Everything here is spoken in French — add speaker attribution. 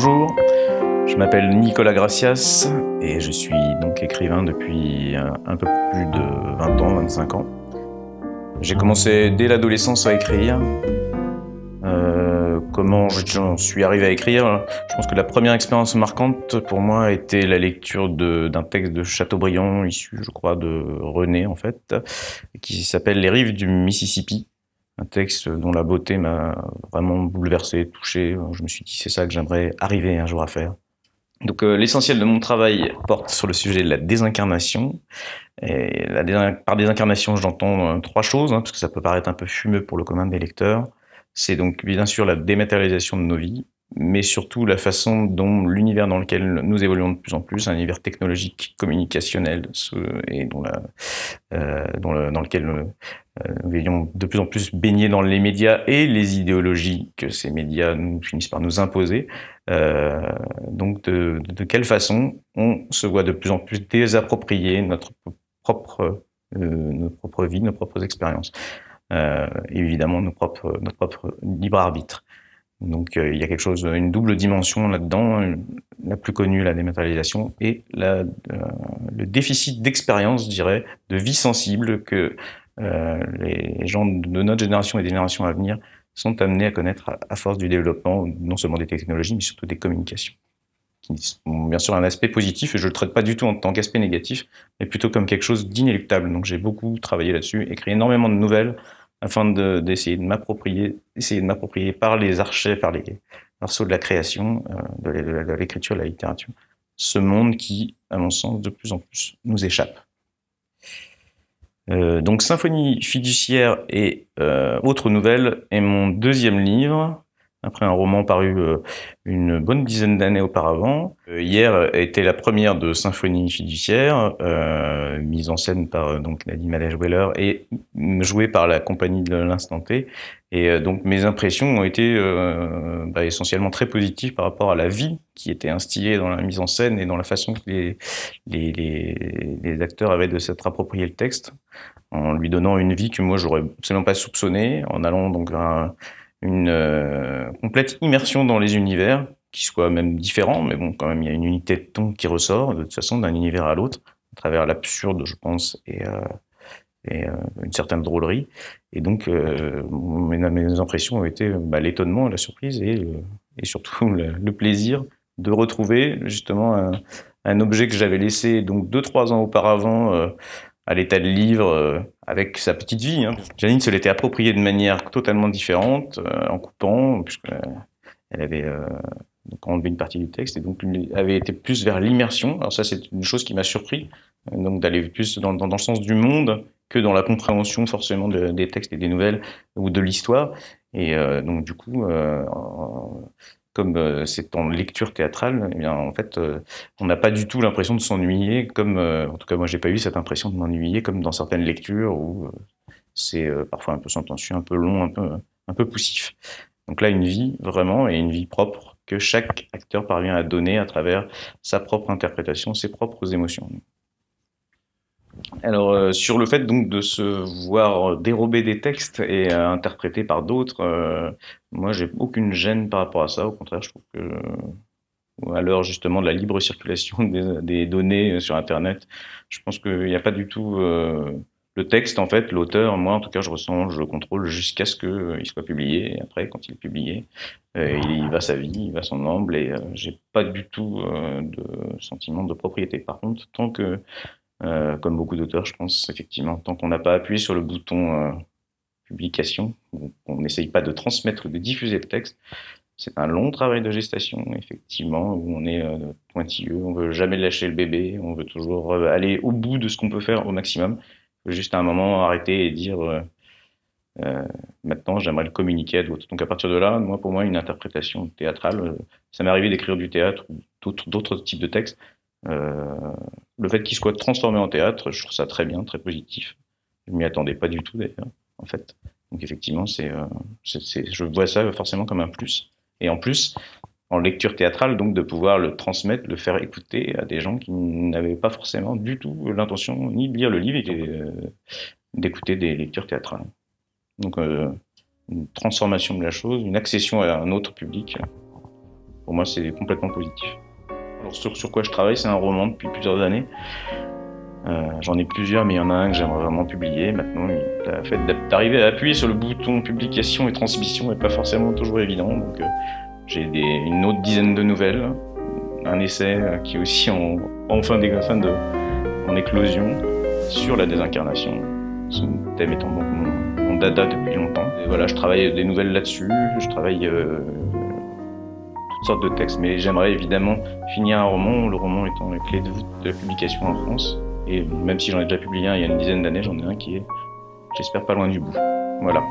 Speaker 1: Bonjour, je m'appelle Nicolas Gracias et je suis donc écrivain depuis un peu plus de 20 ans, 25 ans. J'ai commencé dès l'adolescence à écrire. Comment j'en suis arrivé à écrire? Je pense que la première expérience marquante pour moi a été la lecture d'un texte de Chateaubriand, issu je crois de René en fait, qui s'appelle Les rives du Mississippi. Un texte dont la beauté m'a vraiment bouleversé, touché. Je me suis dit c'est ça que j'aimerais arriver un jour à faire. Donc l'essentiel de mon travail porte sur le sujet de la désincarnation. Et par désincarnation, j'entends trois choses, parce que ça peut paraître un peu fumeux pour le commun des lecteurs. C'est donc bien sûr la dématérialisation de nos vies, mais surtout la façon dont l'univers dans lequel nous évoluons de plus en plus, un univers technologique, communicationnel, et dans lequel nous ayons de plus en plus baigné dans les médias et les idéologies que ces médias finissent par nous imposer. Donc de quelle façon on se voit de plus en plus désapproprier notre propre vie, nos propres expériences, et évidemment notre propre libre arbitre. Donc il y a quelque chose, une double dimension là-dedans, la plus connue, la dématérialisation, et le déficit d'expérience, je dirais, de vie sensible que les gens de notre génération et des générations à venir sont amenés à connaître à force du développement, non seulement des technologies, mais surtout des communications, qui ont bien sûr un aspect positif, et je le traite pas du tout en tant qu'aspect négatif, mais plutôt comme quelque chose d'inéluctable. Donc j'ai beaucoup travaillé là-dessus, écrit énormément de nouvelles, afin d'essayer de m'approprier par les archets, par les arceaux de la création, de l'écriture, de la littérature, ce monde qui, à mon sens, de plus en plus nous échappe. Donc Symphonie fiduciaire et autres nouvelles est mon deuxième livre, après un roman paru une bonne dizaine d'années auparavant. Hier était la première de Symphonie fiduciaire, mise en scène par donc Nadine Madej-Weller et jouée par la compagnie de l'Instant T. Et donc mes impressions ont été essentiellement très positives par rapport à la vie qui était instillée dans la mise en scène et dans la façon que les acteurs avaient de s'être approprié le texte, en lui donnant une vie que moi j'aurais absolument pas soupçonnée, en allant donc vers une complète immersion dans les univers, qui soient même différents, mais bon, quand même, il y a une unité de ton qui ressort, de toute façon, d'un univers à l'autre, à travers l'absurde, je pense, et une certaine drôlerie. Et donc, mes impressions ont été l'étonnement, la surprise, et surtout le plaisir de retrouver, justement, un objet que j'avais laissé, donc 2-3 ans auparavant, à l'état de livre, avec sa petite vie. Janine se l'était appropriée de manière totalement différente, en coupant, puisqu'elle avait donc enlevé une partie du texte, et donc avait été plus vers l'immersion. Alors ça, c'est une chose qui m'a surpris, donc d'aller plus dans le sens du monde que dans la compréhension forcément des textes et des nouvelles ou de l'histoire. Et donc du coup, comme c'est en lecture théâtrale, eh bien en fait, on n'a pas du tout l'impression de s'ennuyer, comme en tout cas moi j'ai pas eu cette impression de m'ennuyer comme dans certaines lectures où c'est parfois un peu sentencieux, un peu long, un peu poussif. Donc là, une vie vraiment, et une vie propre que chaque acteur parvient à donner à travers sa propre interprétation, ses propres émotions. Alors sur le fait donc de se voir dérober des textes et interprétés par d'autres, moi j'ai aucune gêne par rapport à ça. Au contraire, je trouve que à l'heure justement de la libre circulation des données sur Internet, je pense qu'il n'y a pas du tout le texte en fait, l'auteur. Moi en tout cas, je contrôle jusqu'à ce qu'il soit publié. Et après, quand il est publié, il va sa vie, il va son amble, et j'ai pas du tout de sentiment de propriété. Par contre, tant que comme beaucoup d'auteurs, je pense, effectivement, tant qu'on n'a pas appuyé sur le bouton publication, on n'essaye pas de transmettre, de diffuser le texte, c'est un long travail de gestation, effectivement, où on est pointilleux, on veut jamais lâcher le bébé, on veut toujours aller au bout de ce qu'on peut faire au maximum. Il faut juste à un moment arrêter et dire maintenant j'aimerais le communiquer à d'autres. Donc à partir de là, moi pour moi une interprétation théâtrale, ça m'est arrivé d'écrire du théâtre ou d'autres types de textes. Le fait qu'il soit transformé en théâtre, je trouve ça très bien, très positif. Je m'y attendais pas du tout d'ailleurs, en fait. Donc effectivement, je vois ça forcément comme un plus. Et en plus, en lecture théâtrale, donc de pouvoir le transmettre, le faire écouter à des gens qui n'avaient pas forcément du tout l'intention ni de lire le livre et d'écouter des lectures théâtrales. Donc une transformation de la chose, une accession à un autre public pour moi, c'est complètement positif. Alors, sur quoi je travaille, c'est un roman depuis plusieurs années. J'en ai plusieurs, mais il y en a un que j'aimerais vraiment publier. Maintenant, le fait d'arriver à appuyer sur le bouton publication et transmission n'est pas forcément toujours évident. Donc, j'ai une autre dizaine de nouvelles, un essai qui est aussi en fin en éclosion sur la désincarnation. Ce thème étant donc mon dada depuis longtemps. Et voilà, je travaille des nouvelles là-dessus, je travaille toutes sortes de textes, mais j'aimerais évidemment finir un roman, le roman étant la clé de voûte de la publication en France. Et même si j'en ai déjà publié un il y a une dizaine d'années, j'en ai un qui est, j'espère, pas loin du bout. Voilà.